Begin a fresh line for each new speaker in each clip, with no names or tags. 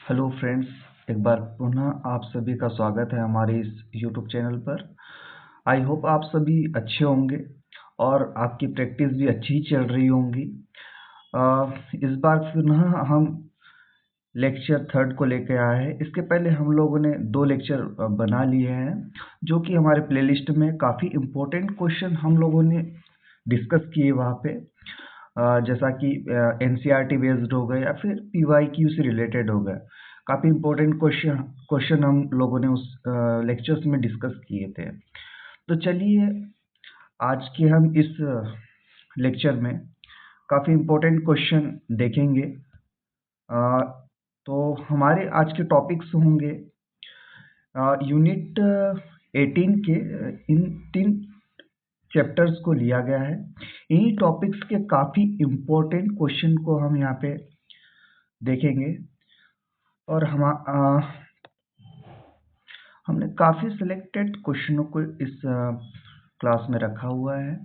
Hello friends, एक बार पुनः आप सभी का स्वागत है हमारे इस यूट्यूब चैनल पर। आई होप आप सभी अच्छे होंगे और आपकी प्रैक्टिस भी अच्छी ही चल रही होंगी। इस बार पुनः हम लेक्चर थर्ड को लेकर आए हैं। इसके पहले हम लोगों ने 2 लेक्चर बना लिए हैं, जो कि हमारे प्लेलिस्ट में काफ़ी इम्पोर्टेंट क्वेश्चन हम लोगों ने डिस्कस किए वहाँ पे। जैसा कि एनसीईआरटी बेस्ड हो गए या फिर पीवाईक्यू से रिलेटेड हो गए। काफ़ी इम्पोर्टेंट क्वेश्चन हम लोगों ने उस लेक्चर्स में डिस्कस किए थे। तो चलिए आज के हम इस लेक्चर में काफ़ी इम्पोर्टेंट क्वेश्चन देखेंगे। तो हमारे आज के टॉपिक्स होंगे यूनिट 18 के इन 3 चैप्टर्स को लिया गया है। इन्हीं टॉपिक्स के काफ़ी इम्पोर्टेंट क्वेश्चन को हम यहाँ पे देखेंगे और हमने काफ़ी सिलेक्टेड क्वेश्चनों को इस क्लास में रखा हुआ है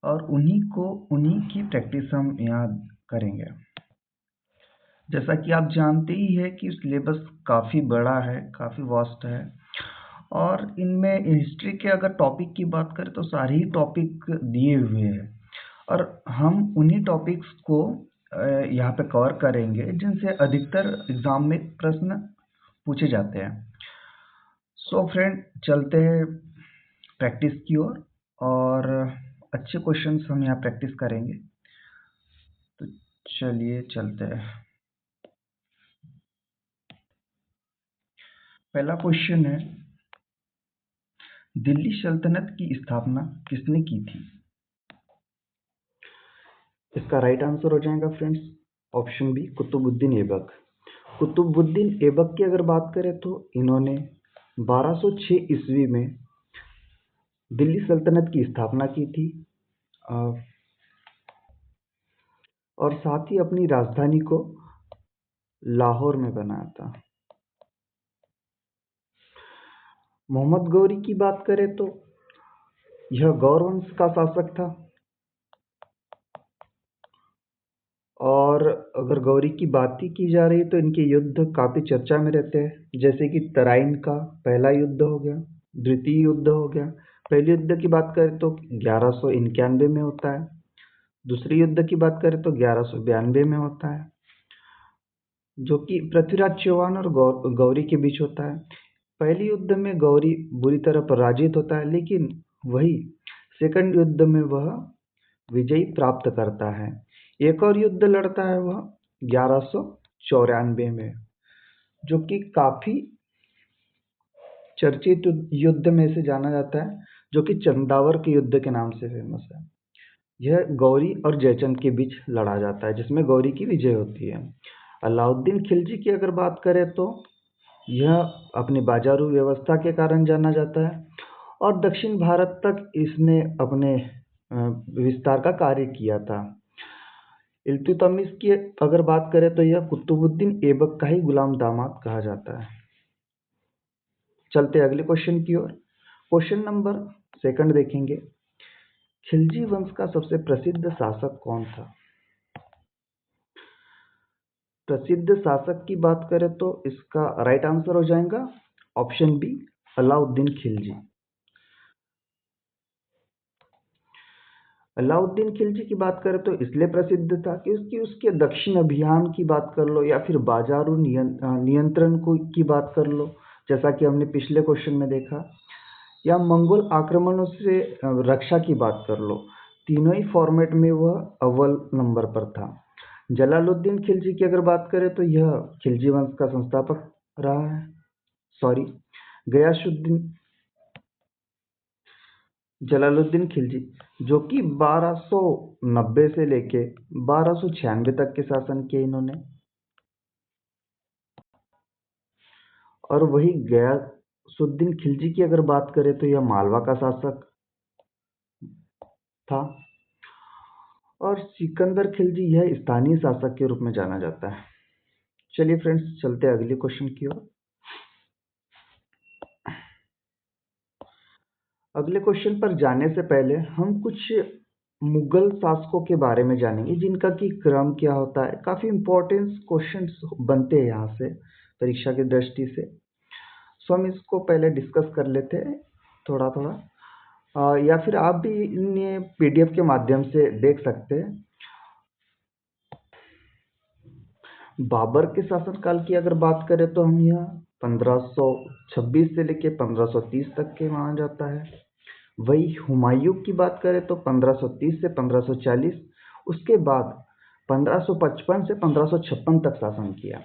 और उन्हीं की प्रैक्टिस हम यहाँ करेंगे। जैसा कि आप जानते ही है कि सिलेबस काफ़ी बड़ा है, काफ़ी वास्ट है और इनमें हिस्ट्री के अगर टॉपिक की बात करें तो सारे ही टॉपिक दिए हुए हैं और हम उन्हीं टॉपिक्स को यहाँ पे कवर करेंगे जिनसे अधिकतर एग्जाम में प्रश्न पूछे जाते हैं। सो फ्रेंड, चलते हैं प्रैक्टिस की ओर और अच्छे क्वेश्चंस हम यहाँ प्रैक्टिस करेंगे। तो चलिए चलते हैं। पहला क्वेश्चन है, दिल्ली सल्तनत की स्थापना किसने की थी? इसका राइट आंसर हो जाएगा friends option B, Qutubuddin Aibak. Qutubuddin Aibak की अगर बात करें तो इन्होंने 1206 ईस्वी में दिल्ली सल्तनत की स्थापना की थी और साथ ही अपनी राजधानी को लाहौर में बनाया था। मोहम्मद गौरी की बात करें तो यह गौर वंश का शासक था और अगर गौरी की बात ही की जा रही तो इनके युद्ध काफ़ी चर्चा में रहते हैं, जैसे कि तराइन का पहला युद्ध हो गया, द्वितीय युद्ध हो गया। पहले युद्ध की बात करें तो 1191 में होता है, दूसरे युद्ध की बात करें तो 1192 में होता है, जो कि पृथ्वीराज चौहान और गौरी के बीच होता है। पहले युद्ध में गौरी बुरी तरह पराजित होता है, लेकिन वही सेकंड युद्ध में वह विजय प्राप्त करता है। एक और युद्ध लड़ता है वह 1194 में, जो कि काफी चर्चित युद्ध में से जाना जाता है, जो कि चंदावर के युद्ध के नाम से फेमस है। यह गौरी और जयचंद के बीच लड़ा जाता है, जिसमें गौरी की विजय होती है। अलाउद्दीन खिलजी की अगर बात करें तो यह अपनी बाजारू व्यवस्था के कारण जाना जाता है और दक्षिण भारत तक इसने अपने विस्तार का कार्य किया था। इल्तुतमिश की अगर बात करें तो यह कुतुबुद्दीन ऐबक का ही गुलाम दामाद कहा जाता है। चलते अगले क्वेश्चन की ओर। क्वेश्चन नंबर सेकंड देखेंगे, खिलजी वंश का सबसे प्रसिद्ध शासक कौन था? प्रसिद्ध शासक की बात करें तो इसका राइट आंसर हो जाएगा ऑप्शन बी, अलाउद्दीन खिलजी। अलाउद्दीन खिलजी की बात करें तो इसलिए प्रसिद्ध था क्योंकि उसके दक्षिण अभियान की बात कर लो या फिर बाजारू नियंत्रण को की बात कर लो, जैसा कि हमने पिछले क्वेश्चन में देखा, या मंगोल आक्रमणों से रक्षा की बात कर लो, तीनों ही फॉर्मेट में वह अव्वल नंबर पर था। जलालुद्दीन खिलजी की अगर बात करें तो यह खिलजी वंश का संस्थापक रहा है। सॉरी, गयासुद्दीन जलालुद्दीन खिलजी, जो कि 1290 से लेके 1296 तक के शासन किए इन्होंने। और वही गयासुद्दीन खिलजी की अगर बात करें तो यह मालवा का शासक था और सिकंदर खिलजी यह स्थानीय शासक के रूप में जाना जाता है। चलिए फ्रेंड्स, चलते हैं अगले क्वेश्चन की ओर। अगले क्वेश्चन पर जाने से पहले हम कुछ मुगल शासकों के बारे में जानेंगे जिनका कि क्रम क्या होता है। काफ़ी इम्पोर्टेंट क्वेश्चंस बनते हैं यहाँ से परीक्षा की दृष्टि से। सो हम इसको पहले डिस्कस कर लेते हैं थोड़ा थोड़ा, या फिर आप भी इन्हें पीडीएफ के माध्यम से देख सकते हैं। बाबर के शासनकाल की अगर बात करें तो हम यहाँ 1526 से लेके 1530 तक के माना जाता है। वही हुमायूं की बात करें तो 1530 से 1540, उसके बाद 1555 से 1556 तक शासन किया।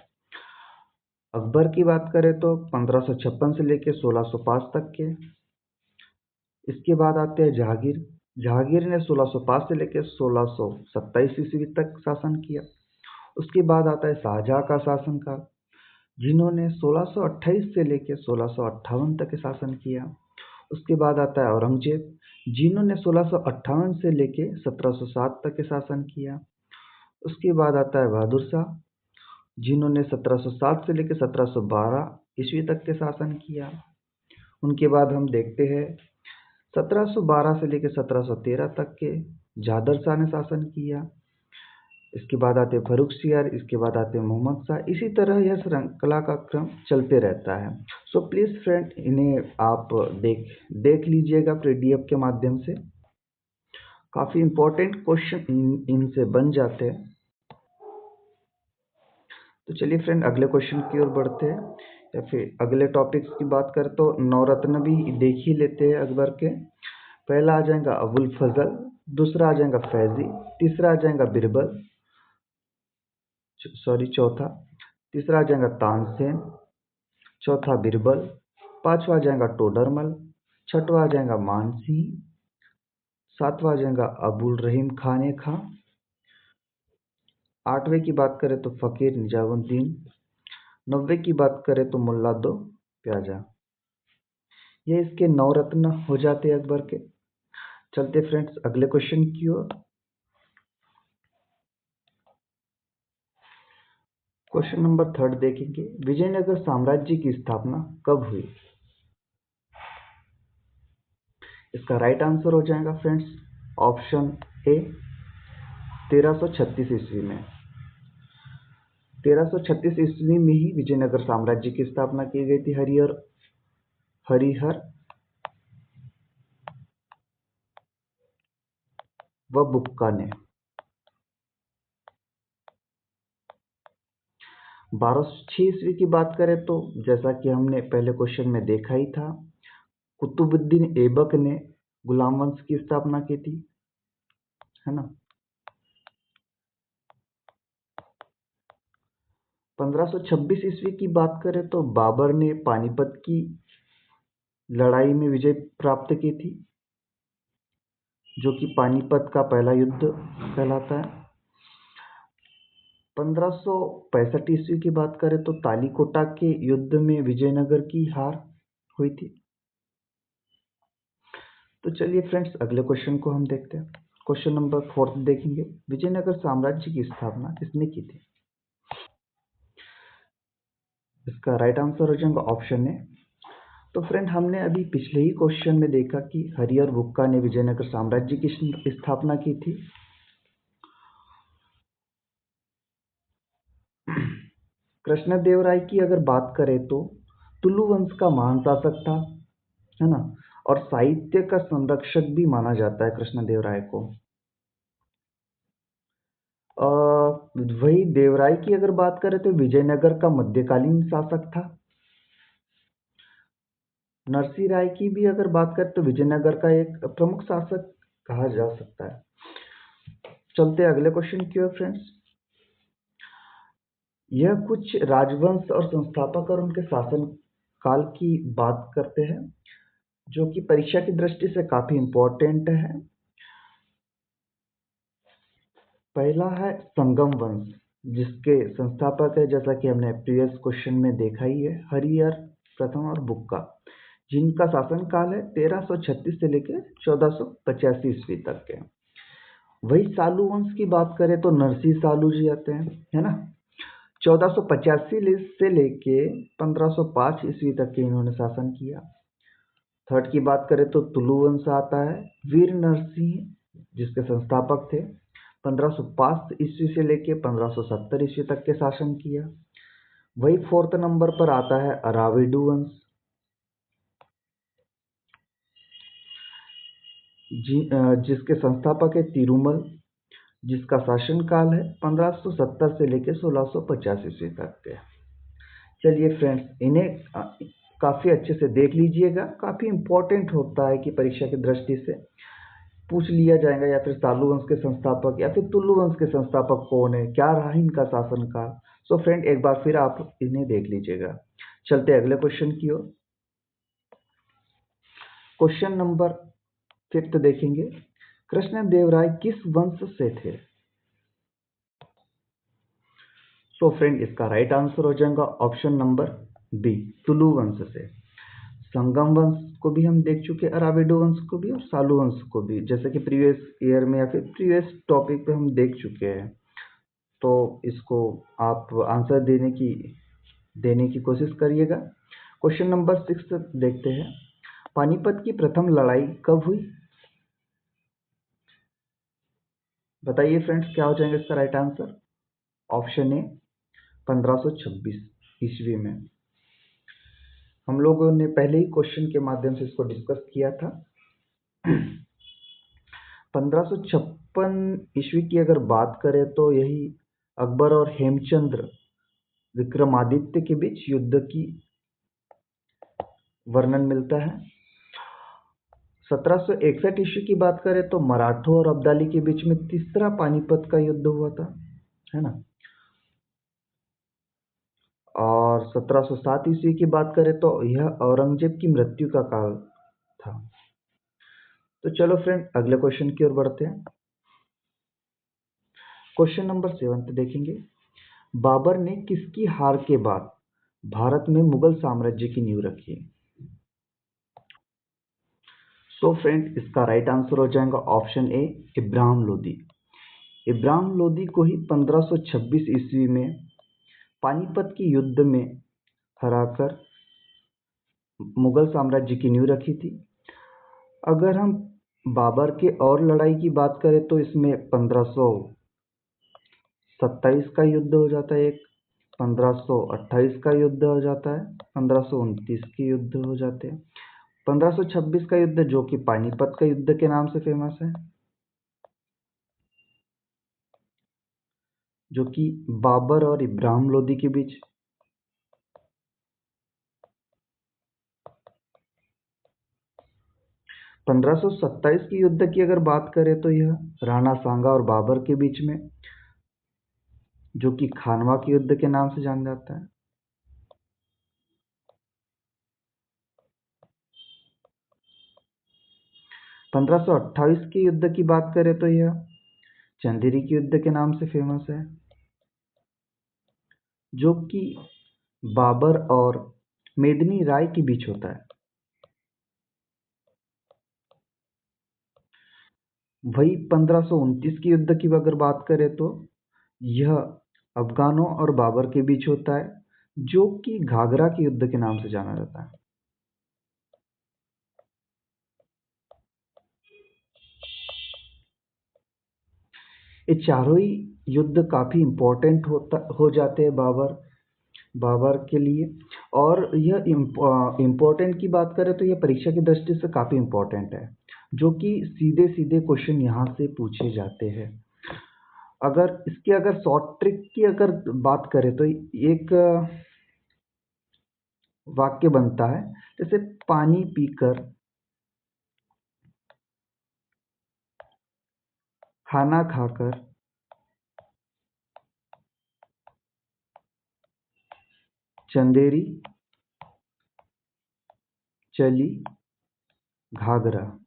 अकबर की बात करें तो 1556 से लेके 1605 तक के। इसके बाद आते हैं जहांगीर। जहांगीर ने 1605 से लेकर 1627 ईस्वी तक शासन किया। उसके बाद आता है शाहजहां का शासनकाल, जिन्होंने 1628 से लेकर 1658 तक के शासन किया। उसके बाद आता है औरंगजेब, जिन्होंने 1658 से लेकर 1707 तक के शासन किया। उसके बाद आता है बहादुर शाह, जिन्होंने 1707 से लेकर 1712 ईस्वी तक के शासन किया। उनके बाद हम देखते हैं 1712 से लेकर 1713 तक के जादर शाह ने शासन किया। इसके बाद आते फर्रुखसियार, इसके बाद आते मोहम्मद शाह। इसी तरह यह श्रृंखला का क्रम चलते रहता है। सो प्लीज़ फ्रेंड, इन्हें आप देख लीजिएगा पीडीएफ के माध्यम से। काफ़ी इम्पोर्टेंट क्वेश्चन इनसे बन जाते हैं। तो चलिए फ्रेंड, अगले क्वेश्चन की ओर बढ़ते हैं, या फिर अगले टॉपिक्स की बात करें तो नवरत्न भी देख ही लेते हैं अकबर के। पहला आ जाएगा अबुल फजल, दूसरा आ जाएगा फैजी, तीसरा आ जाएगा बिरबल, चौथा, तीसरा आ जाएगा तानसेन, चौथा बिरबल, पांचवा आ जाएगा टोडरमल, छठवा आ जाएगा मानसिंह, सातवां आ जाएगा अबुल रहीम खान खां, आठवें की बात करें तो फकीर निजामुद्दीन, नब्बे की बात करें तो मुल्ला दो प्याजा। ये इसके नवरत्न हो जाते हैं अकबर के। चलते फ्रेंड्स अगले क्वेश्चन की ओर। क्वेश्चन नंबर 3 देखेंगे, विजयनगर साम्राज्य की स्थापना कब हुई? इसका राइट आंसर हो जाएगा फ्रेंड्स ऑप्शन ए, 1336 ईस्वी में। 1336 ईस्वी में ही विजयनगर साम्राज्य की स्थापना की गई थी हरिहर व बुक्का ने। 1206 ईस्वी की बात करें तो जैसा कि हमने पहले क्वेश्चन में देखा ही था, कुतुबुद्दीन ऐबक ने गुलाम वंश की स्थापना की थी, है ना। 1526 ईस्वी की बात करें तो बाबर ने पानीपत की लड़ाई में विजय प्राप्त की थी, जो कि पानीपत का पहला युद्ध कहलाता है। 1565 ईस्वी की बात करें तो तालीकोटा के युद्ध में विजयनगर की हार हुई थी। तो चलिए फ्रेंड्स अगले क्वेश्चन को हम देखते हैं। क्वेश्चन नंबर 4 देखेंगे, विजयनगर साम्राज्य की स्थापना किसने की थी? इसका राइट आंसर हो जाएगा ऑप्शन ए। तो फ्रेंड, हमने अभी पिछले ही क्वेश्चन में देखा कि हरिहर बुक्का ने विजयनगर साम्राज्य की स्थापना की थी। कृष्णदेवराय की अगर बात करें तो तुलु वंश का महान शासक था, है ना, और साहित्य का संरक्षक भी माना जाता है कृष्णदेवराय को। वही देवराय की अगर बात करें तो विजयनगर का मध्यकालीन शासक था। नरसिंह राय की भी अगर बात करें तो विजयनगर का एक प्रमुख शासक कहा जा सकता है। चलते अगले क्वेश्चन की ओर फ्रेंड्स। यह कुछ राजवंश और संस्थापक और उनके शासन काल की बात करते हैं, जो कि परीक्षा की दृष्टि से काफी इंपॉर्टेंट है। पहला है संगम वंश, जिसके संस्थापक है, जैसा कि हमने प्रीवियस क्वेश्चन में देखा ही है, हरिहर प्रथम और बुक्का, जिनका शासन काल है 1336 से लेकर 1485 ईस्वी तक के। वही सालू वंश की बात करें तो नरसिंह सालू जी आते हैं, है ना। 1485 से लेके 1505 ईस्वी तक के इन्होंने शासन किया। थर्ड की बात करें तो तुलु वंश आता है, वीर नरसिंह जिसके संस्थापक थे। 1505 ईस्वी से लेके 1570 ईस्वी तक के शासन किया। वही 4th नंबर पर आता है अराविडू वंश, जिसके संस्थापक है तिरुमल, जिसका शासन काल है 1570 से लेके 1650 ईस्वी तक के। चलिए फ्रेंड्स, इन्हें काफ़ी अच्छे से देख लीजिएगा। काफ़ी इम्पोर्टेंट होता है कि परीक्षा की दृष्टि से पूछ लिया जाएगा, या फिर सालू वंश के संस्थापक या फिर तुलु वंश के संस्थापक कौन है, क्या रहा इनका शासनकाल। सो फ्रेंड, एक बार फिर आप इन्हें देख लीजिएगा। चलते अगले क्वेश्चन की ओर। क्वेश्चन नंबर 5 देखेंगे। कृष्णदेवराय किस वंश से थे? सो फ्रेंड, इसका राइट आंसर हो जाएगा ऑप्शन नंबर बी, तुलु वंश से। संगम वंश को भी हम देख चुके, अराविडो वंश को भी और सालू वंश को भी, जैसे कि प्रीवियस ईयर में या फिर प्रीवियस टॉपिक पे हम देख चुके हैं। तो इसको आप आंसर देने की कोशिश करिएगा। क्वेश्चन नंबर 6 देखते हैं। पानीपत की प्रथम लड़ाई कब हुई? बताइए फ्रेंड्स, क्या हो जाएगा इसका राइट आंसर? ऑप्शन ए, 1526 ईस्वी में। हम लोगों ने पहले ही क्वेश्चन के माध्यम से इसको डिस्कस किया था। 1556 ईस्वी की अगर बात करें तो यही अकबर और हेमचंद्र विक्रमादित्य के बीच युद्ध की वर्णन मिलता है। 1761 ईस्वी की बात करें तो मराठों और अब्दाली के बीच में तीसरा पानीपत का युद्ध हुआ था, है ना। और 1707 ईस्वी की बात करें तो यह औरंगजेब की मृत्यु का काल था। तो चलो फ्रेंड, अगले क्वेश्चन की ओर बढ़ते हैं। क्वेश्चन नंबर 7 देखेंगे। बाबर ने किसकी हार के बाद भारत में मुगल साम्राज्य की नींव रखी? तो फ्रेंड, इसका राइट आंसर हो जाएगा ऑप्शन ए, इब्राहिम लोदी। इब्राहिम लोदी को ही 1526 ईस्वी में पानीपत के युद्ध में हराकर मुगल साम्राज्य की नींव रखी थी। अगर हम बाबर के और लड़ाई की बात करें तो इसमें 1527 का युद्ध हो जाता है, एक 1528 का युद्ध हो जाता है, 1529 के युद्ध हो जाते हैं, 1526 का युद्ध जो कि पानीपत का युद्ध के नाम से फेमस है, जो कि बाबर और इब्राहिम लोदी के बीच। 1527 की युद्ध की अगर बात करें तो यह राणा सांगा और बाबर के बीच में, जो कि खानवा के युद्ध के नाम से जाना जाता है। 1528 के युद्ध की बात करें तो यह चंदेरी के युद्ध के नाम से फेमस है, जो कि बाबर और मेदिनी राय के बीच होता है। वही 1529 के युद्ध की अगर बात करें तो यह अफगानों और बाबर के बीच होता है, जो कि घाघरा के युद्ध के नाम से जाना जाता है। ये चारों ही युद्ध काफी इम्पोर्टेंट हो जाते हैं बाबर के लिए। और यह इम्पोर्टेंट की बात करें तो यह परीक्षा की दृष्टि से काफी इम्पोर्टेंट है, जो कि सीधे सीधे क्वेश्चन यहाँ से पूछे जाते हैं। अगर शॉर्ट ट्रिक की अगर बात करें तो एक वाक्य बनता है, जैसे पानी पीकर, खाना खाकर, चंदेरी चली घाघरा।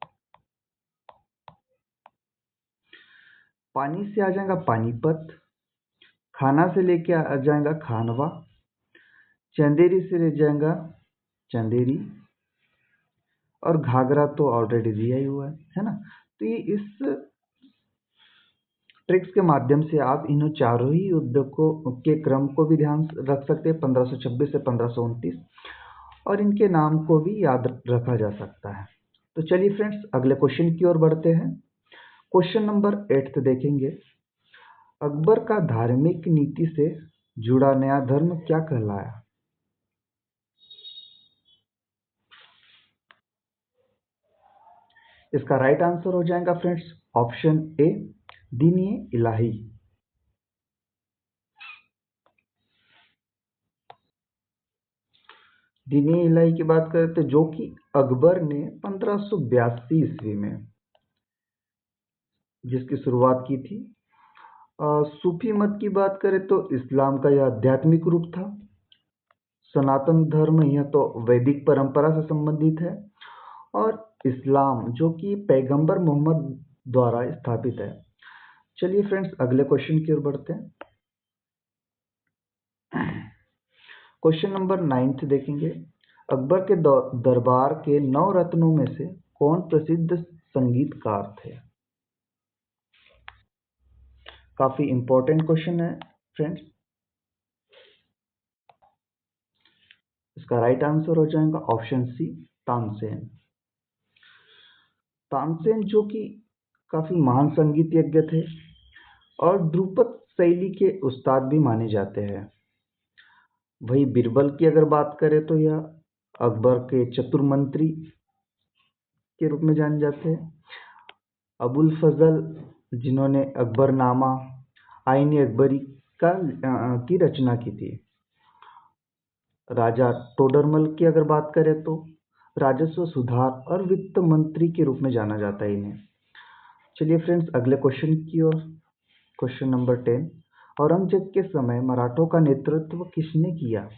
पानी से आ जाएगा पानीपत, खाना से लेके आ जाएगा खानवा, चंदेरी से ले जाएगा चंदेरी, और घाघरा तो ऑलरेडी दिया ही हुआ है ना। तो ये इस ट्रिक्स के माध्यम से आप इन चारों ही युद्ध को के क्रम को भी ध्यान रख सकते हैं, 1526 से 1529, और इनके नाम को भी याद रखा जा सकता है। तो चलिए फ्रेंड्स, अगले क्वेश्चन की ओर बढ़ते हैं। क्वेश्चन नंबर 8 देखेंगे। अकबर का धार्मिक नीति से जुड़ा नया धर्म क्या कहलाया? इसका राइट आंसर हो जाएगा फ्रेंड्स ऑप्शन ए, दीन इलाही। दीन इलाही की बात करें तो जो कि अकबर ने 1582 ईस्वी में जिसकी शुरुआत की थी। सूफी मत की बात करें तो इस्लाम का यह आध्यात्मिक रूप था। सनातन धर्म यह तो वैदिक परंपरा से संबंधित है। और इस्लाम जो कि पैगंबर मोहम्मद द्वारा स्थापित है। चलिए फ्रेंड्स अगले क्वेश्चन की ओर बढ़ते हैं। क्वेश्चन नंबर 9 देखेंगे। अकबर के दरबार के 9 रत्नों में से कौन प्रसिद्ध संगीतकार थे? काफी इंपॉर्टेंट क्वेश्चन है फ्रेंड्स। इसका राइट आंसर हो जाएगा ऑप्शन सी, तानसेन। तानसेन जो कि काफी महान संगीत यज्ञ थे और ध्रुपद शैली के उस्ताद भी माने जाते हैं। वही बीरबल की अगर बात करें तो यह अकबर के चतुर मंत्री के रूप में जाने जाते हैं। अबुल फजल जिन्होंने अकबरनामा आईन अकबरी की रचना की थी। राजा टोडरमल की अगर बात करें तो राजस्व सुधार और वित्त मंत्री के रूप में जाना जाता है इन्हें। चलिए फ्रेंड्स अगले क्वेश्चन की ओर। Question number 10। औरंगजेब के समय मराठों का नेतृत्व किसने किया?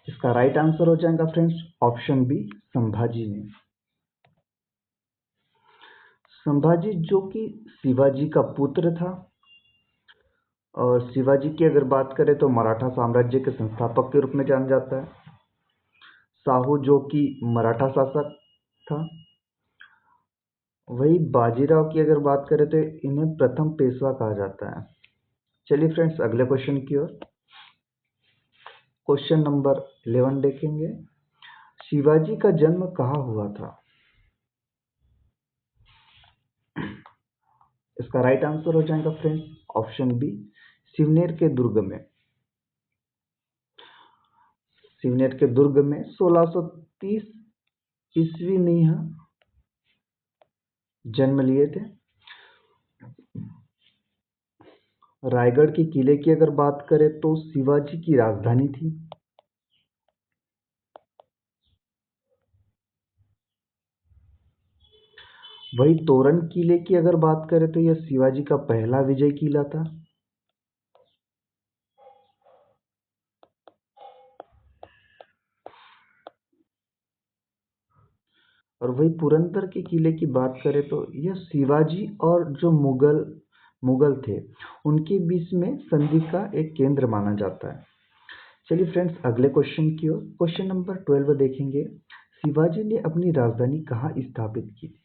इसका राइट आंसर हो जाएगा फ्रेंड्स ऑप्शन बी, संभाजी ने। संभाजी जो कि शिवाजी का पुत्र था। और शिवाजी की अगर बात करें तो मराठा साम्राज्य के संस्थापक के रूप में जाना जाता है। साहू जो कि मराठा शासक था। वही बाजीराव की अगर बात करें तो इन्हें प्रथम पेशवा कहा जाता है। चलिए फ्रेंड्स अगले क्वेश्चन की ओर। क्वेश्चन नंबर 11 देखेंगे। शिवाजी का जन्म कहाँ हुआ था? इसका राइट आंसर हो जाएगा फ्रेंड्स ऑप्शन बी, सिवनेर के दुर्ग में। सिवनेर के दुर्ग में 1630 ईस्वी में यह जन्म लिए थे। रायगढ़ के किले की अगर बात करें तो शिवाजी की राजधानी थी। वही तोरण किले की अगर बात करें तो यह शिवाजी का पहला विजय किला था। और वही पुरंदर के किले की बात करें तो यह शिवाजी और जो मुगल थे उनके बीच में संधि का एक केंद्र माना जाता है। चलिए फ्रेंड्स अगले क्वेश्चन की ओर। क्वेश्चन नंबर 12 देखेंगे। शिवाजी ने अपनी राजधानी कहाँ स्थापित की थी?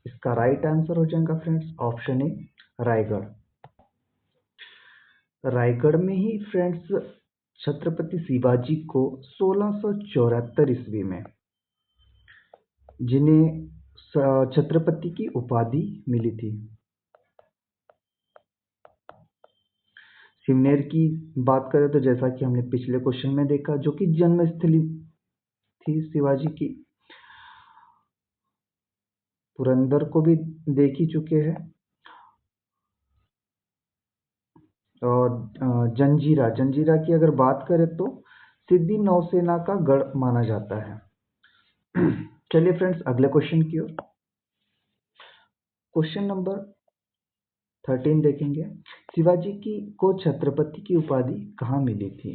इसका राइट आंसर हो जाएगा फ्रेंड्स ऑप्शन ए, रायगढ़। रायगढ़ में ही फ्रेंड्स छत्रपति शिवाजी को 1674 ईस्वी में जिन्हें छत्रपति की उपाधि मिली थी। सिवनेर की बात करें तो जैसा कि हमने पिछले क्वेश्चन में देखा जो कि जन्मस्थली थी शिवाजी की। पुरंदर को भी देख ही चुके हैं। और जंजीरा जंजीरा की अगर बात करें तो सिद्धि नौसेना का गढ़ माना जाता है। चलिए फ्रेंड्स अगले क्वेश्चन की ओर। क्वेश्चन नंबर 13 देखेंगे। शिवाजी की को छत्रपति की उपाधि कहाँ मिली थी?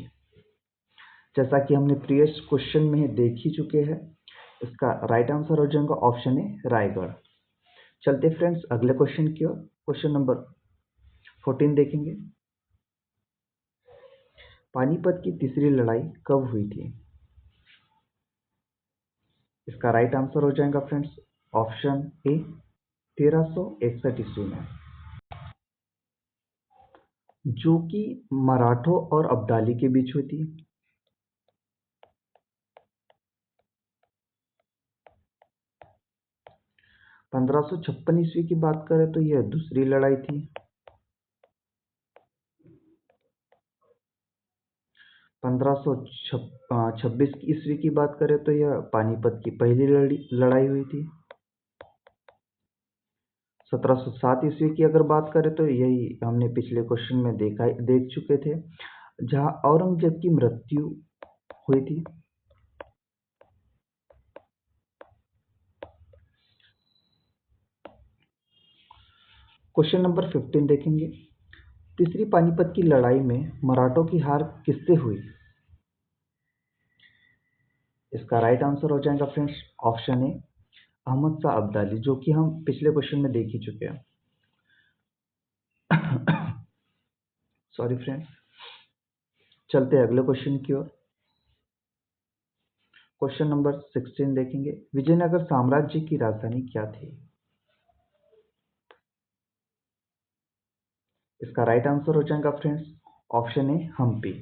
जैसा कि हमने प्रीवियस क्वेश्चन में देख ही चुके हैं। इसका राइट आंसर हो जाएगा ऑप्शन ए, रायगढ़। चलते फ्रेंड्स अगले क्वेश्चन की ओर। क्वेश्चन नंबर 14 देखेंगे। पानीपत की तीसरी लड़ाई कब हुई थी? इसका राइट आंसर हो जाएगा फ्रेंड्स ऑप्शन ए, 1361 ईस्वी में, जो कि मराठों और अब्दाली के बीच हुई थी। 1556 ईस्वी की बात करें तो यह दूसरी लड़ाई थी। 1526 ईस्वी की बात करें तो यह पानीपत की पहली लड़ाई हुई थी। 1707 ईस्वी की अगर बात करें तो यही हमने पिछले क्वेश्चन में देख चुके थे, जहां औरंगजेब की मृत्यु हुई थी। क्वेश्चन नंबर 15 देखेंगे। तीसरी पानीपत की लड़ाई में मराठों की हार किससे हुई? इसका राइट आंसर हो जाएगा friends option A, Ahmad Shah Abdali, जो कि हम पिछले क्वेश्चन में देख ही चुके हैं। सॉरी फ्रेंड्स, चलते हैं अगले क्वेश्चन की ओर। क्वेश्चन नंबर 16 देखेंगे। विजयनगर साम्राज्य की राजधानी क्या थी? इसका राइट आंसर हो जाएगा friends option A, Hampi.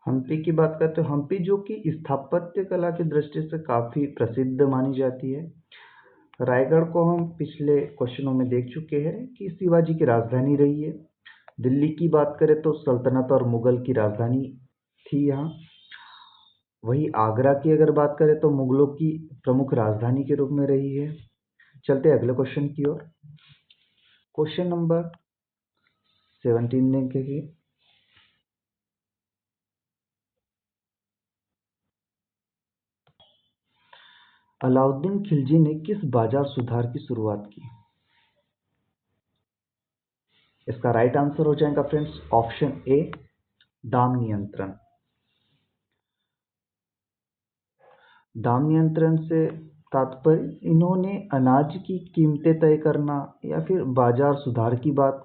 Hampi की बात करते हैं, हम्पी जो कि स्थापत्य कला की दृष्टि से काफी प्रसिद्ध मानी जाती है। रायगढ़ को हम पिछले क्वेश्चनों में देख चुके हैं कि शिवाजी की राजधानी रही है। दिल्ली की बात करें तो सल्तनत और मुगल की राजधानी थी यहाँ। वही आगरा की अगर बात करें तो मुगलों की प्रमुख राजधानी के रूप में रही है। चलते अगले क्वेश्चन की ओर। क्वेश्चन नंबर 17 देखेंगे। अलाउद्दीन खिलजी ने किस बाजार सुधार की शुरुआत की? इसका राइट आंसर हो जाएगा फ्रेंड्स ऑप्शन ए, दाम नियंत्रण। दाम नियंत्रण से तात्पर्य इन्होंने अनाज की कीमतें तय करना या फिर बाजार सुधार की बात,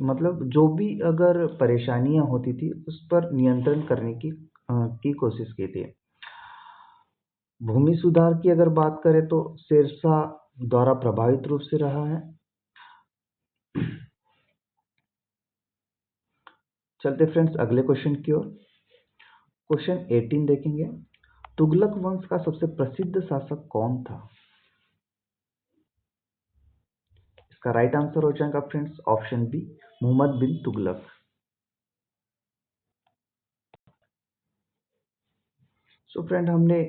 मतलब जो भी अगर परेशानियां होती थी उस पर नियंत्रण करने की कोशिश की थी। भूमि सुधार की अगर बात करें तो शेरशाह द्वारा प्रभावित रूप से रहा है। चलते फ्रेंड्स अगले क्वेश्चन की ओर। क्वेश्चन 18 देखेंगे। तुगलक वंश का सबसे प्रसिद्ध शासक कौन था? इसका राइट आंसर हो जाएगा फ्रेंड्स ऑप्शन बी, मोहम्मद बिन तुगलक। सो फ्रेंड हमने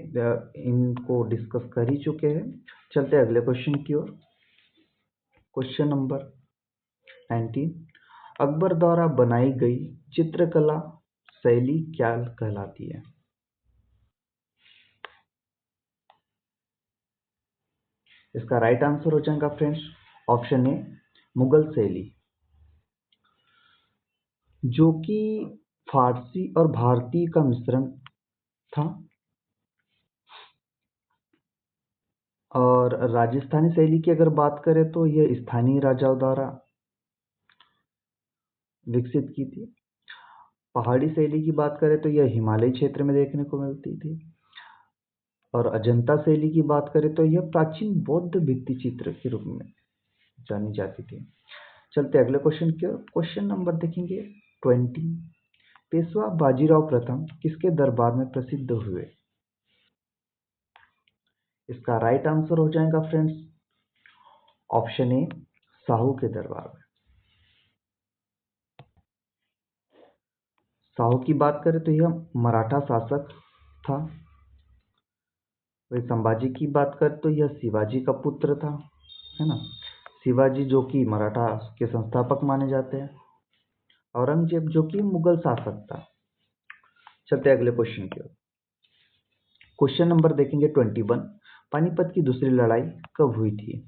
इनको डिस्कस कर ही चुके हैं। चलते अगले क्वेश्चन की ओर। Question number 19। अकबर द्वारा बनाई गई चित्रकला शैली क्या कहलाती है? इसका राइट आंसर हो जाएगा फ्रेंड्स ऑप्शन ए, मुगल शैली, जो कि फारसी और भारतीय का मिश्रण था। और राजस्थानी शैली की अगर बात करें तो यह स्थानीय राजाओं द्वारा विकसित की थी। पहाड़ी शैली की बात करें तो यह हिमालयी क्षेत्र में देखने को मिलती थी। और अजंता शैली की बात करें तो यह प्राचीन बौद्ध भित्ति चित्र के रूप में जानी जाती थी। चलते अगले क्वेश्चन की ओर। क्वेश्चन नंबर देखेंगे 20। पेशवा बाजीराव प्रथम किसके दरबार में प्रसिद्ध हुए? इसका राइट आंसर हो जाएगा फ्रेंड्स ऑप्शन ए, साहू के दरबार में। साहू की बात करें तो यह मराठा शासक था। वही संभाजी की बात करें तो यह शिवाजी का पुत्र था, है ना। शिवाजी जो कि मराठा के संस्थापक माने जाते हैं। औरंगजेब जो कि मुगल शासक था। चलते अगले क्वेश्चन की ओर। क्वेश्चन नंबर देखेंगे 21। पानीपत की दूसरी लड़ाई कब हुई थी?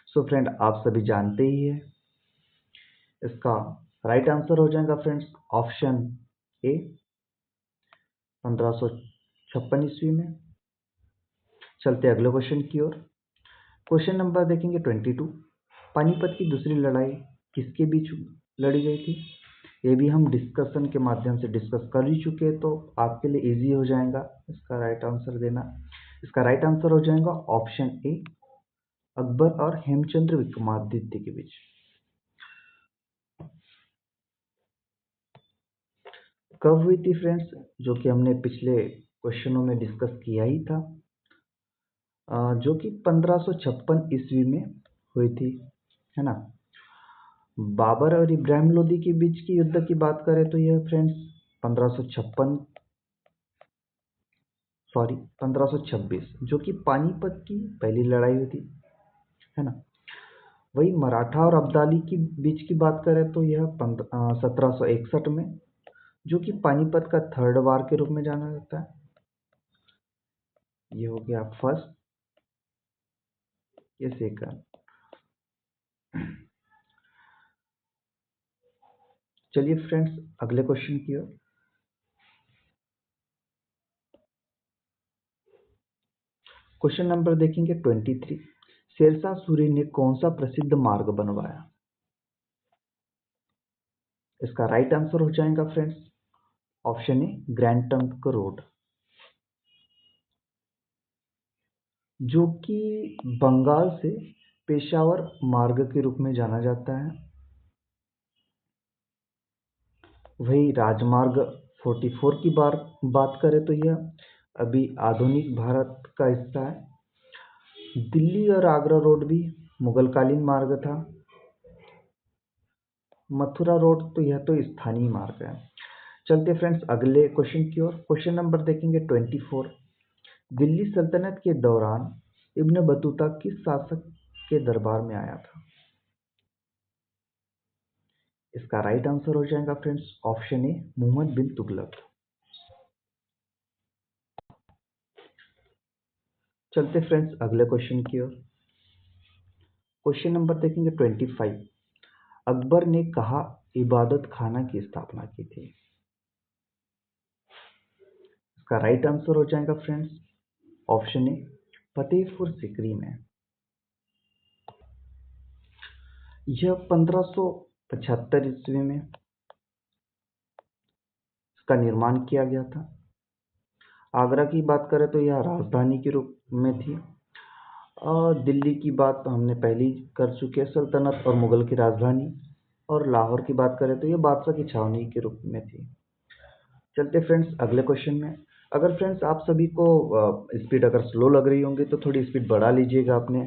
सो फ्रेंड आप सभी जानते ही है। इसका राइट आंसर हो जाएगा फ्रेंड्स ऑप्शन ए, 1556 ईस्वी में। चलते अगले क्वेश्चन की ओर। क्वेश्चन नंबर देखेंगे 22। पानीपत की दूसरी लड़ाई किसके बीच लड़ी गई थी? ये भी हम डिस्कशन के माध्यम से डिस्कस कर ही चुके हैं, तो आपके लिए इजी हो जाएगा इसका राइट आंसर देना। इसका राइट आंसर हो जाएगा ऑप्शन ए, अकबर और हेमचंद्र विक्रमादित्य के बीच। कब हुई थी फ्रेंड्स? जो कि हमने पिछले क्वेश्चनों में डिस्कस किया ही था। जो कि 1556 ईस्वी में हुई थी, है ना। बाबर और इब्राहिम लोदी के बीच की युद्ध की बात करें तो यह फ्रेंड्स 1556 सॉरी 1526, जो कि पानीपत की पहली लड़ाई हुई थी, है ना। वही मराठा और अब्दाली की बीच की बात करें तो यह 1761 में, जो कि पानीपत का थर्ड वार के रूप में जाना जाता है। ये हो गया फर्स्ट, ये सेकंड। चलिए फ्रेंड्स अगले क्वेश्चन की ओर। क्वेश्चन नंबर देखेंगे 23। शेरशाह सूरी ने कौन सा प्रसिद्ध मार्ग बनवाया? इसका राइट आंसर हो जाएगा फ्रेंड्स ऑप्शन ए ग्रैंड ट्रंक रोड, जो कि बंगाल से पेशावर मार्ग के रूप में जाना जाता है। वही राजमार्ग 44 की बात करें तो यह अभी आधुनिक भारत का हिस्सा है। दिल्ली और आगरा रोड भी मुगलकालीन मार्ग था। मथुरा रोड तो यह तो स्थानीय मार्ग है। चलते फ्रेंड्स अगले क्वेश्चन की ओर। क्वेश्चन नंबर देखेंगे 24। दिल्ली सल्तनत के दौरान इब्न बतूता किस शासक के दरबार में आया था? इसका राइट आंसर हो जाएगा फ्रेंड्स ऑप्शन ए मोहम्मद बिन तुगलक। चलते फ्रेंड्स अगले क्वेश्चन की ओर। क्वेश्चन नंबर देखेंगे 25। अकबर ने कहा इबादत खाना की स्थापना की थी? इसका राइट आंसर हो जाएगा फ्रेंड्स ऑप्शन ए फतेहपुर सिकरी में। यह 1575 ईस्वी में इसका निर्माण किया गया था। आगरा की बात करें तो यह राजधानी के रूप में थी, और दिल्ली की बात तो हमने पहले ही कर चुके हैं, सल्तनत और मुगल की राजधानी। और लाहौर की बात करें तो यह बादशाह की छावनी के रूप में थी। चलते फ्रेंड्स अगले क्वेश्चन में। अगर फ्रेंड्स आप सभी को स्पीड अगर स्लो लग रही होंगी तो थोड़ी स्पीड बढ़ा लीजिएगा अपने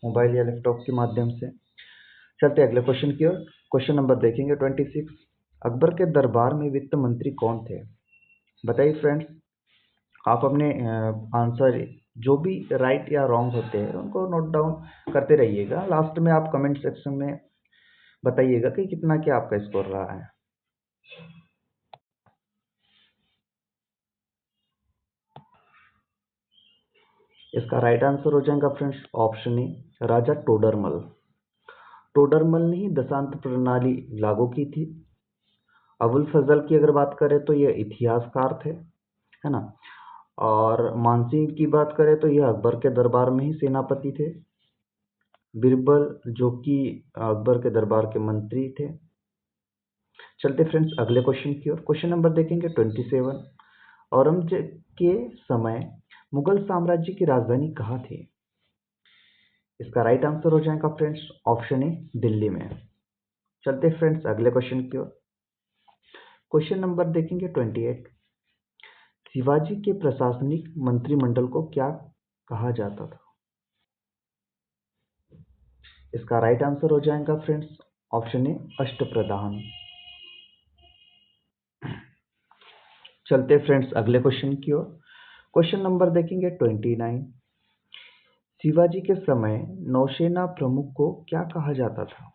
मोबाइल या लैपटॉप के माध्यम से। चलते अगले क्वेश्चन की ओर। क्वेश्चन नंबर देखेंगे 26। अकबर के दरबार में वित्त मंत्री कौन थे? बताइए फ्रेंड्स। आप अपने आंसर जो भी राइट या रॉन्ग होते हैं उनको नोट डाउन करते रहिएगा। लास्ट में आप कमेंट सेक्शन में बताइएगा कि कितना क्या आपका स्कोर रहा है। इसका राइट आंसर हो जाएगा फ्रेंड्स ऑप्शन ए राजा टोडरमल। टोडरमल ने ही दशांत प्रणाली लागू की थी। अबुल फजल की अगर बात करें तो ये इतिहासकार थे, है ना। और मानसिंह की बात करें तो यह अकबर के दरबार में ही सेनापति थे। बिरबल जो कि अकबर के दरबार के मंत्री थे। चलते फ्रेंड्स अगले क्वेश्चन की ओर। क्वेश्चन नंबर देखेंगे 27। औरंगजेब के समय मुगल साम्राज्य की राजधानी कहाँ थी? इसका राइट आंसर हो जाएगा फ्रेंड्स ऑप्शन ए दिल्ली में। चलते फ्रेंड्स अगले क्वेश्चन की ओर। क्वेश्चन नंबर देखेंगे 28। शिवाजी के प्रशासनिक मंत्रिमंडल को क्या कहा जाता था? इसका राइट आंसर हो जाएगा फ्रेंड्स ऑप्शन ए अष्टप्रधान। चलते फ्रेंड्स अगले क्वेश्चन की ओर। क्वेश्चन नंबर देखेंगे 29। शिवाजी के समय नौसेना प्रमुख को क्या कहा जाता था?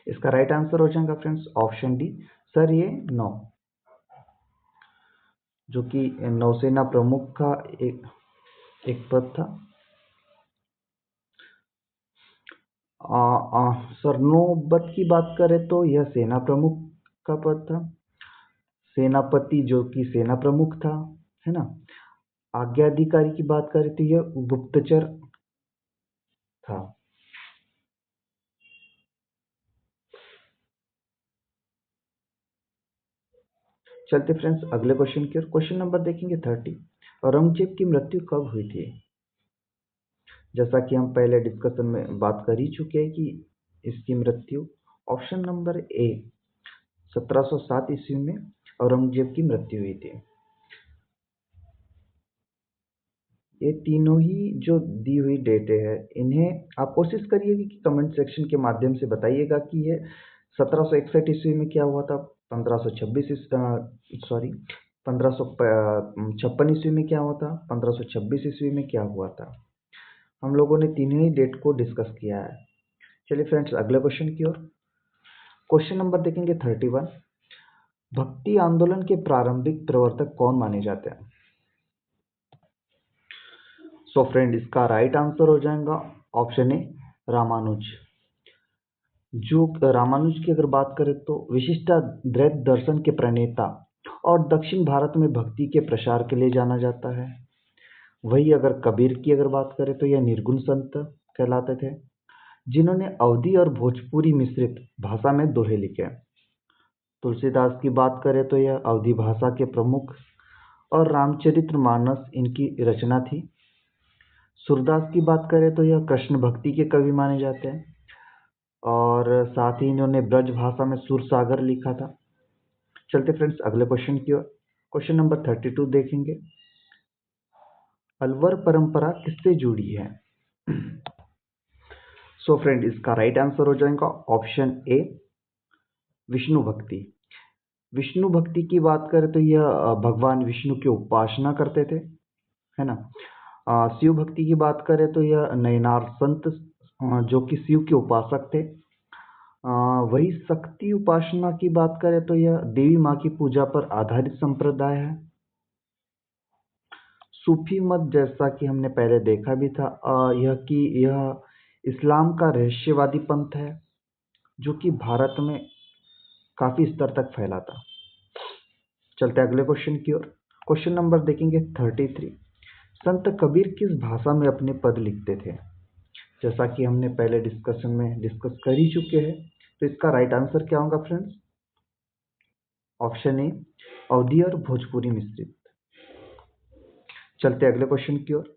इसका राइट आंसर हो जाएगा फ्रेंड्स ऑप्शन डी सर ये नौ, जो कि नौसेना प्रमुख का एक पद था। सरनोबत की बात करें तो यह सेना प्रमुख का पद था। सेनापति जो कि सेना प्रमुख था, है ना। आज्ञाधिकारी की बात करें तो यह गुप्तचर था। चलते फ्रेंड्स अगले क्वेश्चन की ओर। क्वेश्चन नंबर देखेंगे 30। औरंगजेब की मृत्यु कब हुई थी? जैसा कि हम पहले डिस्कशन में बात कर ही चुके हैं कि इसकी मृत्यु ऑप्शन नंबर ए 1707 ईस्वी में औरंगजेब की मृत्यु हुई थी। ये तीनों ही जो दी हुई डेटें हैं, इन्हें आप कोशिश करिए कि कमेंट सेक्शन के माध्यम से बताइएगा कि ये 1761 ईस्वी में क्या हुआ था, 1556 ईस्वी में क्या हुआ था, 1526 ईस्वी में क्या हुआ था। हम लोगों ने तीनों ही डेट को डिस्कस किया है। चलिए फ्रेंड्स, अगले क्वेश्चन की ओर। क्वेश्चन नंबर देखेंगे 31। भक्ति आंदोलन के प्रारंभिक प्रवर्तक कौन माने जाते हैं? सो फ्रेंड, इसका राइट आंसर हो जाएगा ऑप्शन ए रामानुज। जो रामानुज की अगर बात करें तो विशिष्टाद्वैत दर्शन के प्रणेता और दक्षिण भारत में भक्ति के प्रसार के लिए जाना जाता है। वही अगर कबीर की अगर बात करें तो यह निर्गुण संत कहलाते थे, जिन्होंने अवधी और भोजपुरी मिश्रित भाषा में दोहे लिखे। तुलसीदास की बात करें तो यह अवधी भाषा के प्रमुख और रामचरितमानस इनकी रचना थी। सूरदास की बात करें तो यह कृष्ण भक्ति के कवि माने जाते हैं और साथ ही इन्होंने ब्रज भाषा में सुरसागर लिखा था। चलते फ्रेंड्स अगले क्वेश्चन की ओर। क्वेश्चन नंबर 32 देखेंगे। अलवर परंपरा किससे जुड़ी है? सो फ्रेंड, इसका राइट आंसर हो जाएगा ऑप्शन ए विष्णु भक्ति। विष्णु भक्ति की बात करें तो यह भगवान विष्णु की उपासना करते थे, है ना। शिव भक्ति की बात करें तो यह नयनार संत जो कि शिव के उपासक थे। वही शक्ति उपासना की बात करें तो यह देवी माँ की पूजा पर आधारित संप्रदाय है। सूफी मत, जैसा कि हमने पहले देखा भी था, यह इस्लाम का रहस्यवादी पंथ है जो कि भारत में काफी स्तर तक फैला था। चलते अगले क्वेश्चन की ओर। क्वेश्चन नंबर देखेंगे 33। संत कबीर किस भाषा में अपने पद लिखते थे? जैसा कि हमने पहले डिस्कशन में डिस्कस कर ही चुके हैं, तो इसका राइट आंसर क्या होगा फ्रेंड्स? ऑप्शन ए अवधी और भोजपुरी मिश्रित। चलते अगले क्वेश्चन की ओर।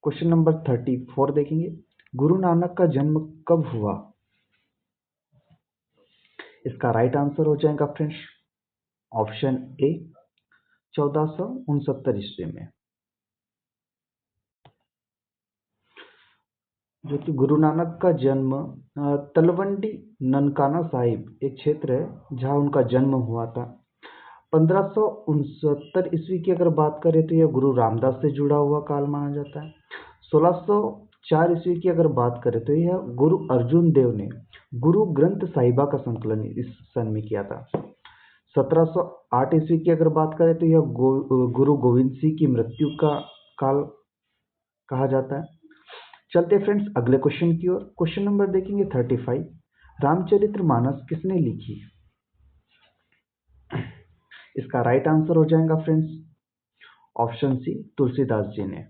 क्वेश्चन नंबर 34 देखेंगे। गुरु नानक का जन्म कब हुआ? इसका राइट आंसर हो जाएगा फ्रेंड्स ऑप्शन ए 1469 ईस्वी में। जो कि गुरु नानक का जन्म तलवंडी ननकाना साहिब एक क्षेत्र है जहां उनका जन्म हुआ था। 1569 ईस्वी की अगर बात करें तो यह गुरु रामदास से जुड़ा हुआ काल माना जाता है। 1604 ईस्वी की अगर बात करें तो यह गुरु अर्जुन देव ने गुरु ग्रंथ साहिबा का संकलन इस सन में किया था। 1708 ईस्वी की अगर बात करें तो यह गुरु गोविंद सिंह की मृत्यु का काल कहा जाता है। चलते फ्रेंड्स अगले क्वेश्चन की ओर। क्वेश्चन नंबर देखेंगे 35। रामचरितमानस किसने लिखी? इसका राइट आंसर हो जाएगा friends option C Tulsidas ji ने।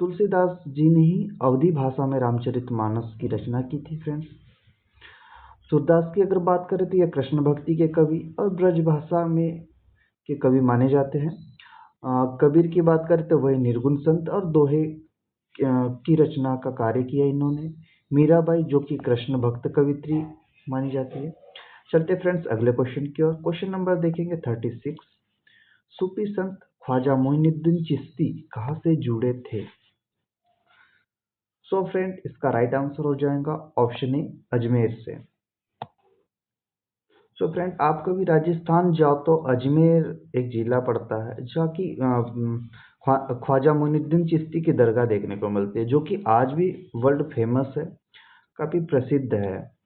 तुलसीदास जी ने ही अवधी भाषा में रामचरितमानस की रचना की थी फ्रेंड्स। सूरदास की अगर बात करें तो यह कृष्ण भक्ति के कवि और ब्रज भाषा में के कवि माने जाते हैं। कबीर की बात करें तो वह निर्गुण संत और दोहे की रचना का कार्य किया इन्होंने। मीराबाई जो कि कृष्ण भक्त कवित्री मानी जाती है। चलते फ्रेंड्स अगले क्वेश्चन की ओर। क्वेश्चन नंबर देखेंगे 36। सूफी संत ख्वाजा मोइनुद्दीन चिश्ती कहाँ से जुड़े थे? सो फ्रेंड, इसका राइट आंसर हो जाएगा ऑप्शन ए अजमेर से। सो फ्रेंड, आप कभी राजस्थान जाओ तो अजमेर एक जिला पड़ता है जहाँ की ख्वाजा मोइनुद्दीन चिश्ती की दरगाह देखने को मिलती है, जो कि आज भी वर्ल्ड फेमस है, काफ़ी प्रसिद्ध है।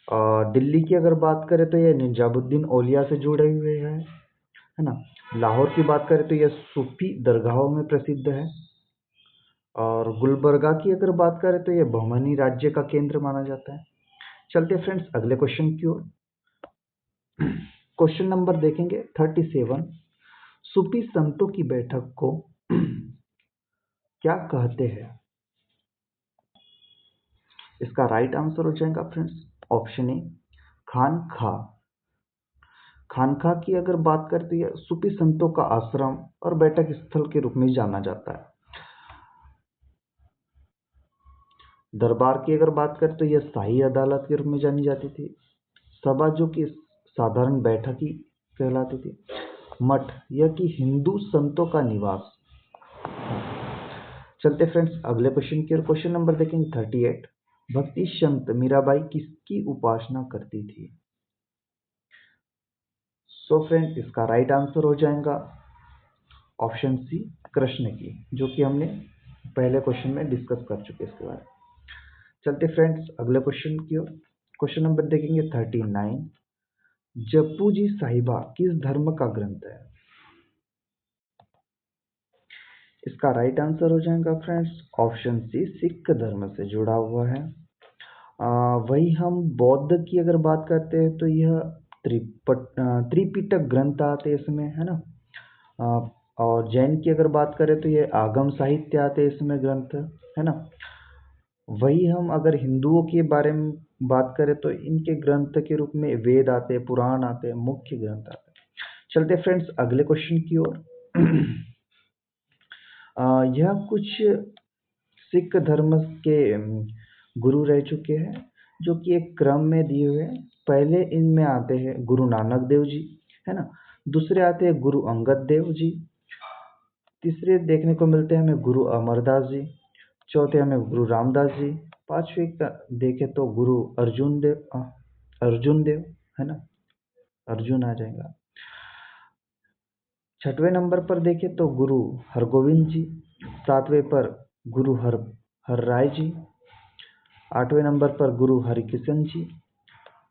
और दिल्ली की अगर बात करें तो यह निजामुद्दीन औलिया से जुड़े हुए हैं, है ना। लाहौर की बात करें तो यह सूफी दरगाहों में प्रसिद्ध है। और गुलबर्गा की अगर बात करें तो यह बहमनी राज्य का केंद्र माना जाता है। चलते फ्रेंड्स अगले क्वेश्चन की ओर। क्वेश्चन नंबर देखेंगे 37। सूफी संतों की बैठक को क्या कहते हैं? इसका राइट आंसर हो जाएगा फ्रेंड्स ऑप्शन ए खान खा। खानका की अगर बात करते हैं, सूफी संतों का आश्रम और बैठक स्थल के रूप में जाना जाता है। दरबार की अगर बात करें तो यह शाही अदालत के रूप में जानी जाती थी। सभा जो कि साधारण बैठक ही कहलाती थी। मठ यह कि हिंदू संतों का निवास। चलते फ्रेंड्स अगले क्वेश्चन की ओर। क्वेश्चन नंबर देखेंगे 38। भक्ति संत मीराबाई किसकी उपासना करती थी? सो फ्रेंड इसका राइट आंसर हो जाएगा ऑप्शन सी, कृष्ण की, जो कि हमने पहले क्वेश्चन में डिस्कस कर चुके इसके बारे में। चलते फ्रेंड्स अगले क्वेश्चन की ओर। क्वेश्चन नंबर देखेंगे 39। जप्पू जी साहिबा किस धर्म का ग्रंथ है? इसका राइट आंसर हो जाएगा फ्रेंड्स ऑप्शन सी, सिख धर्म से जुड़ा हुआ है। वही हम बौद्ध की अगर बात करते हैं तो यह त्रिपिटक ग्रंथ आते इसमें, है ना। और जैन की अगर बात करें तो ये आगम साहित्य आते इसमें ग्रंथ, है ना। वही हम अगर हिंदुओं के बारे में बात करें तो इनके ग्रंथ के रूप में वेद आते, पुराण आते, मुख्य ग्रंथ आते। चलते फ्रेंड्स अगले क्वेश्चन की ओर। यह कुछ सिख धर्म के गुरु रह चुके हैं, जो कि एक क्रम में दिए हुए हैं। पहले इनमें आते हैं गुरु नानक देव जी, है ना। दूसरे आते हैं गुरु अंगद देव जी। तीसरे देखने को मिलते हैं हमें गुरु अमरदास जी। चौथे हमें गुरु रामदास जी। पांचवे का देखें तो गुरु अर्जुन देव, है ना, अर्जुन आ जाएगा। छठवें नंबर पर देखें तो गुरु हरगोविंद जी। सातवें पर गुरु हर राय जी। आठवें नंबर पर गुरु हरिकिशन जी।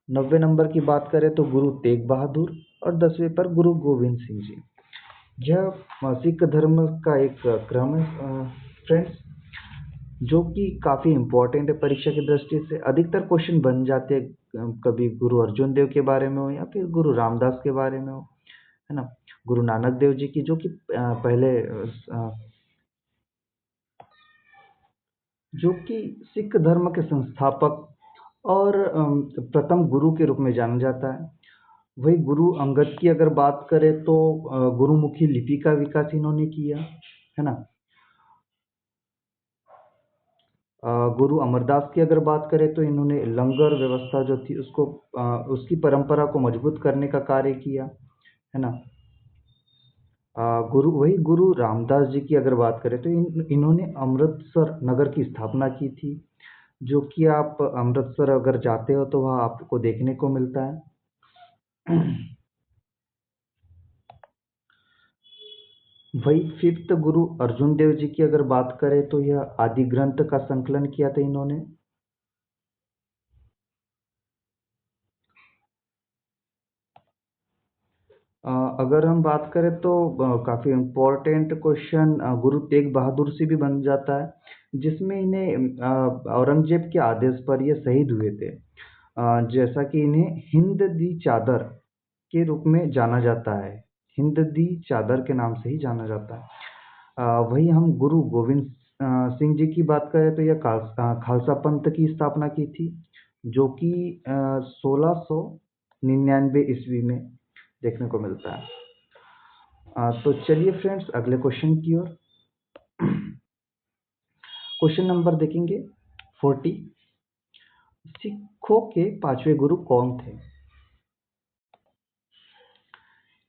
90वें नंबर की बात करें तो गुरु तेग बहादुर और 10वें पर गुरु गोविंद सिंह जी। यह सिख धर्म का एक क्रम है फ्रेंड्स, जो कि काफ़ी इम्पोर्टेंट है परीक्षा की दृष्टि से। अधिकतर क्वेश्चन बन जाते हैं कभी गुरु अर्जुन देव के बारे में हो या फिर गुरु रामदास के बारे में हो, है ना। गुरु नानक देव जी की, जो कि पहले जो कि सिख धर्म के संस्थापक और प्रथम गुरु के रूप में जाना जाता है। वही गुरु अंगद की अगर बात करें तो गुरुमुखी लिपि का विकास इन्होंने किया, है ना। गुरु अमरदास की अगर बात करें तो इन्होंने लंगर व्यवस्था जो थी उसको उसकी परंपरा को मजबूत करने का कार्य किया, है ना। गुरु रामदास जी की अगर बात करें तो इन्होंने अमृतसर नगर की स्थापना की थी, जो कि आप अमृतसर अगर जाते हो तो वहाँ आपको देखने को मिलता है। वही फिफ्थ गुरु अर्जुन देव जी की अगर बात करें तो यह आदि ग्रंथ का संकलन किया था इन्होंने। अगर हम बात करें तो काफ़ी इम्पोर्टेंट क्वेश्चन गुरु तेग बहादुर से भी बन जाता है, जिसमें इन्हें औरंगजेब के आदेश पर ये शहीद हुए थे। जैसा कि इन्हें हिंद दी चादर के रूप में जाना जाता है, हिंद दी चादर के नाम से ही जाना जाता है। वही हम गुरु गोविंद सिंह जी की बात करें तो यह खालसा पंथ की स्थापना की थी, जो कि 1699 ईस्वी में देखने को मिलता है। तो चलिए फ्रेंड्स अगले क्वेश्चन की ओर। क्वेश्चन नंबर देखेंगे 40। सिखों के पांचवें गुरु कौन थे?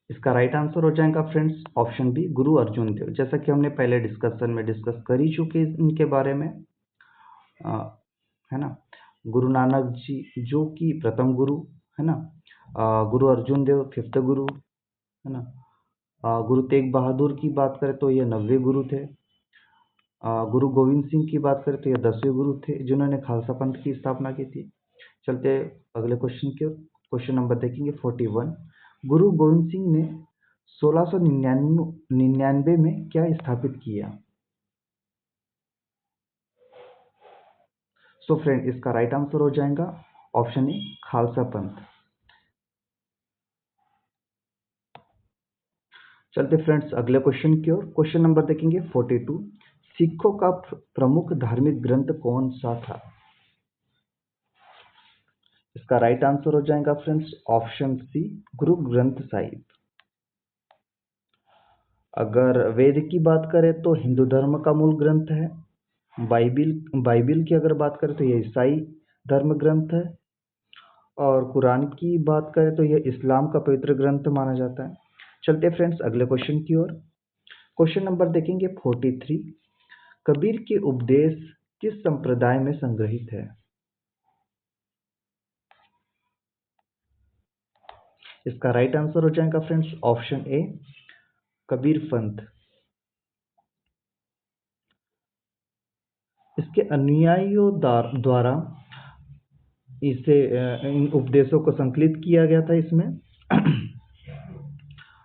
इसका राइट आंसर हो जाएगा फ्रेंड्स ऑप्शन बी, गुरु अर्जुन देव। जैसा कि हमने पहले डिस्कशन में डिस्कस कर ही चुके इनके बारे में, है ना। गुरु नानक जी जो कि प्रथम गुरु, है ना। गुरु अर्जुन देव फिफ्थ गुरु, है ना। गुरु तेग बहादुर की बात करें तो ये 90वें गुरु थे। गुरु गोविंद सिंह की बात करें तो ये 10वें गुरु थे, जिन्होंने खालसा पंथ की स्थापना की थी। चलते अगले क्वेश्चन की ओर। क्वेश्चन नंबर देखेंगे 41। गुरु गोविंद सिंह ने 1699 में क्या स्थापित किया? सो फ्रेंड इसका राइट आंसर हो जाएगा ऑप्शन ए, खालसा पंथ। चलते फ्रेंड्स अगले क्वेश्चन की ओर। क्वेश्चन नंबर देखेंगे 42। सिखों का प्रमुख धार्मिक ग्रंथ कौन सा था? इसका राइट आंसर हो जाएगा friends option C, Guru Granth Sahib. अगर वेद की बात करें तो हिंदू धर्म का मूल ग्रंथ है। बाइबिल की अगर बात करें तो यह ईसाई धर्म ग्रंथ है। और कुरान की बात करें तो यह इस्लाम का पवित्र ग्रंथ माना जाता है। चलते फ्रेंड्स अगले क्वेश्चन की ओर। क्वेश्चन नंबर देखेंगे 43। कबीर के उपदेश किस संप्रदाय में संग्रहित है? इसका राइट आंसर हो जाएगा फ्रेंड्स ऑप्शन ए, कबीर पंथ। इसके अनुयायियों द्वारा इसे इन उपदेशों को संकलित किया गया था इसमें।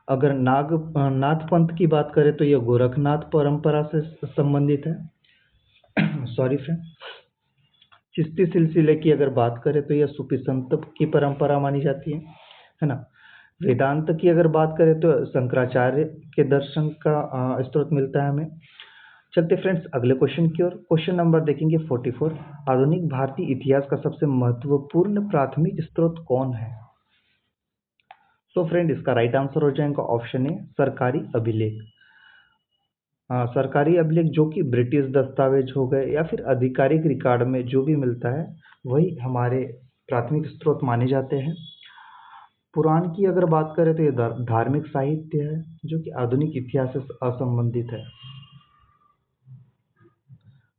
अगर नाथ पंथ की बात करें तो यह गोरखनाथ परंपरा से संबंधित है। Sorry friend. चिश्ती सिलसिले की अगर बात करें तो यह सूफी संत की परंपरा मानी जाती है ना। वेदांत की अगर बात करें तो शंकराचार्य के दर्शन का स्रोत मिलता है हमें। चलते फ्रेंड्स अगले क्वेश्चन की ओर। क्वेश्चन नंबर देखेंगे 44। आधुनिक भारतीय इतिहास का सबसे महत्वपूर्ण प्राथमिक स्रोत कौन है? तो फ्रेंड इसका राइट आंसर हो जाएगा ऑप्शन ए, सरकारी अभिलेख। सरकारी अभिलेख जो कि ब्रिटिश दस्तावेज हो गए या फिर आधिकारिक रिकॉर्ड में जो भी मिलता है वही हमारे प्राथमिक स्रोत माने जाते हैं। पुराण की अगर बात करें तो ये धार्मिक साहित्य है जो कि आधुनिक इतिहास से असंबंधित है।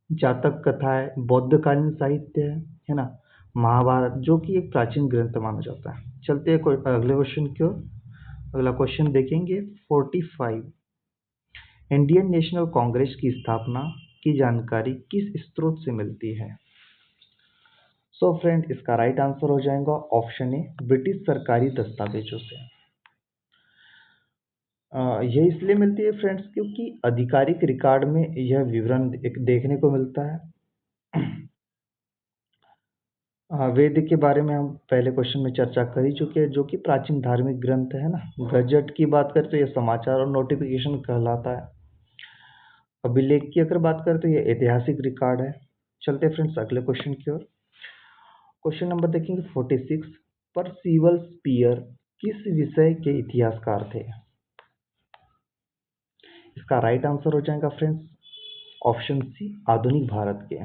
जातक कथाएं बौद्धकालीन साहित्य है ना। महाभारत जो कि एक प्राचीन ग्रंथ माना जाता है। चलते हैं अगले क्वेश्चन की ओर। अगला क्वेश्चन देखेंगे 45। इंडियन नेशनल कांग्रेस की स्थापना की जानकारी किस स्रोत से मिलती है? सो फ्रेंड इसका राइट आंसर हो जाएगा ऑप्शन ए, ब्रिटिश सरकारी दस्तावेजों से। यह इसलिए मिलती है फ्रेंड्स क्योंकि आधिकारिक रिकॉर्ड में यह विवरण देखने को मिलता है। वेद के बारे में हम पहले क्वेश्चन में चर्चा कर ही चुके हैं जो कि प्राचीन धार्मिक ग्रंथ है ना। गजट की बात करें तो यह समाचार और नोटिफिकेशन कहलाता है। अभिलेख की अगर बात करें तो यह ऐतिहासिक रिकॉर्ड है। चलते फ्रेंड्स अगले क्वेश्चन की ओर। क्वेश्चन नंबर देखेंगे 46। परसिवल स्पीयर किस विषय के इतिहासकार थे? इसका राइट आंसर हो जाएगा फ्रेंड्स ऑप्शन सी, आधुनिक भारत के।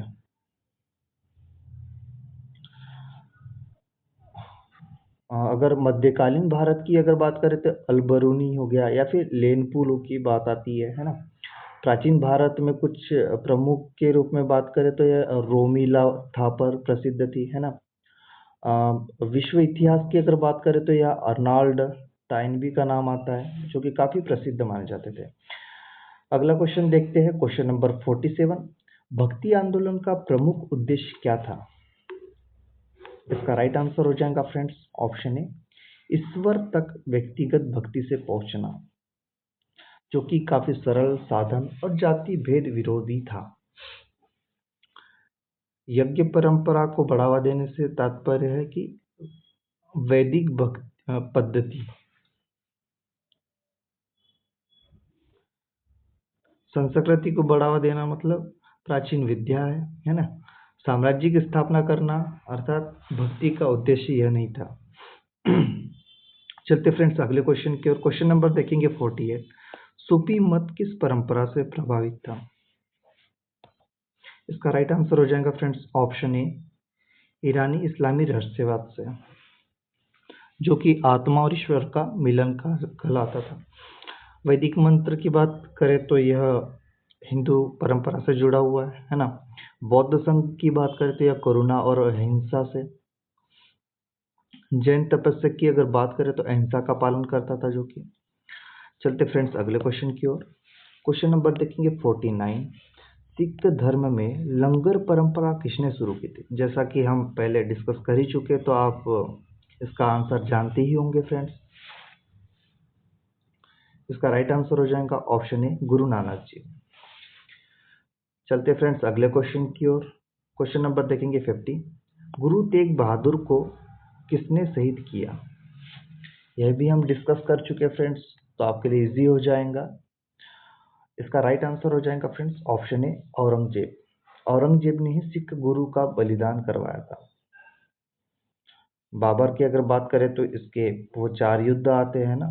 अगर मध्यकालीन भारत की अगर बात करें तो अलबरूनी हो गया या फिर लेनपुल की बात आती है ना। प्राचीन भारत में कुछ प्रमुख के रूप में बात करें तो यह रोमिला थापर प्रसिद्ध थी है ना। विश्व इतिहास की अगर बात करें तो यह अर्नाल्ड टाइनबी का नाम आता है जो कि काफी प्रसिद्ध माने जाते थे। अगला क्वेश्चन देखते हैं क्वेश्चन नंबर 47। भक्ति आंदोलन का प्रमुख उद्देश्य क्या था? इसका राइट आंसर हो जाएगा फ्रेंड्स ऑप्शन ए, ईश्वर तक व्यक्तिगत भक्ति से पहुंचना, जो कि काफी सरल साधन और जाति भेद विरोधी था। यज्ञ परंपरा को बढ़ावा देने से तात्पर्य है कि वैदिक पद्धति। संस्कृति को बढ़ावा देना मतलब प्राचीन विद्या है ना। साम्राज्य की स्थापना करना अर्थात भक्ति का उद्देश्य यह नहीं था। चलते फ्रेंड्स अगले क्वेश्चन की ओर। क्वेश्चन नंबर देखेंगे 48। सूफी मत किस परंपरा से प्रभावित था? इसका राइट आंसर हो जाएगा फ्रेंड्स ऑप्शन ए, ईरानी इस्लामी रहस्यवाद से, जो कि आत्मा और ईश्वर का मिलन का कहलाता था। वैदिक मंत्र की बात करें तो यह हिंदू परंपरा से जुड़ा हुआ है ना। बौद्ध संघ की बात करें तो यह करुणा और अहिंसा से। जैन तपस्या की अगर बात करें तो अहिंसा का पालन करता था जो कि। चलते फ्रेंड्स अगले क्वेश्चन की ओर। क्वेश्चन नंबर देखेंगे 49। सिख धर्म में लंगर परंपरा किसने शुरू की थी? जैसा कि हम पहले डिस्कस कर ही चुके तो आप इसका आंसर जानते ही होंगे फ्रेंड्स। इसका राइट आंसर हो जाएगा ऑप्शन ए, गुरु नानक जी। चलते फ्रेंड्स अगले क्वेश्चन की ओर। क्वेश्चन नंबर देखेंगे 50। गुरु तेग बहादुर को किसने शहीद किया? यह भी हम डिस्कस कर चुके हैं फ्रेंड्स, तो आपके लिए इजी हो जाएगा। इसका राइट आंसर हो जाएगा फ्रेंड्स ऑप्शन ए, औरंगजेब। औरंगजेब ने ही सिख गुरु का बलिदान करवाया था। बाबर की अगर बात करें तो इसके वो 4 युद्ध आते हैं ना,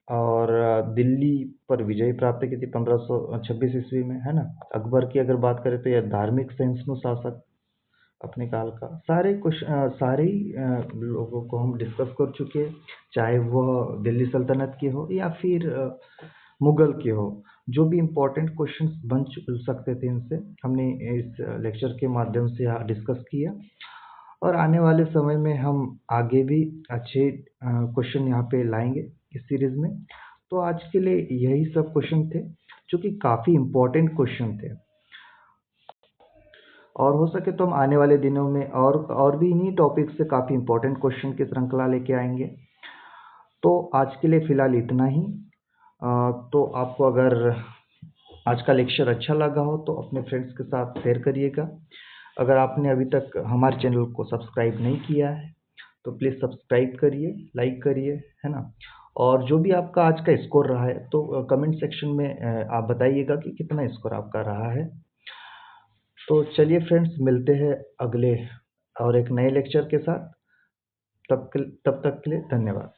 और दिल्ली पर विजय प्राप्त की थी 1526 ईस्वी में, है ना। अकबर की अगर बात करें तो यह धार्मिक सहिष्णु शासक अपने काल का। सारे ही लोगों को हम डिस्कस कर चुके हैं, चाहे वह दिल्ली सल्तनत की हो या फिर मुगल की हो। जो भी इम्पोर्टेंट क्वेश्चंस बन सकते थे इनसे हमने इस लेक्चर के माध्यम से यहाँ डिस्कस किया, और आने वाले समय में हम आगे भी अच्छे क्वेश्चन यहाँ पे लाएंगे इस सीरीज में। तो आज के लिए यही सब क्वेश्चन थे जो कि काफ़ी इम्पोर्टेंट क्वेश्चन थे, और हो सके तो हम आने वाले दिनों में और भी इन्हीं टॉपिक से काफ़ी इम्पोर्टेंट क्वेश्चन की श्रृंखला लेके आएंगे। तो आज के लिए फ़िलहाल इतना ही। तो आपको अगर आज का लेक्चर अच्छा लगा हो तो अपने फ्रेंड्स के साथ शेयर करिएगा। अगर आपने अभी तक हमारे चैनल को सब्सक्राइब नहीं किया है तो प्लीज़ सब्सक्राइब करिए, लाइक करिए, है ना। और जो भी आपका आज का स्कोर रहा है तो कमेंट सेक्शन में आप बताइएगा कि कितना स्कोर आपका रहा है। तो चलिए फ्रेंड्स, मिलते हैं अगले और एक नए लेक्चर के साथ। तब तक के लिए धन्यवाद।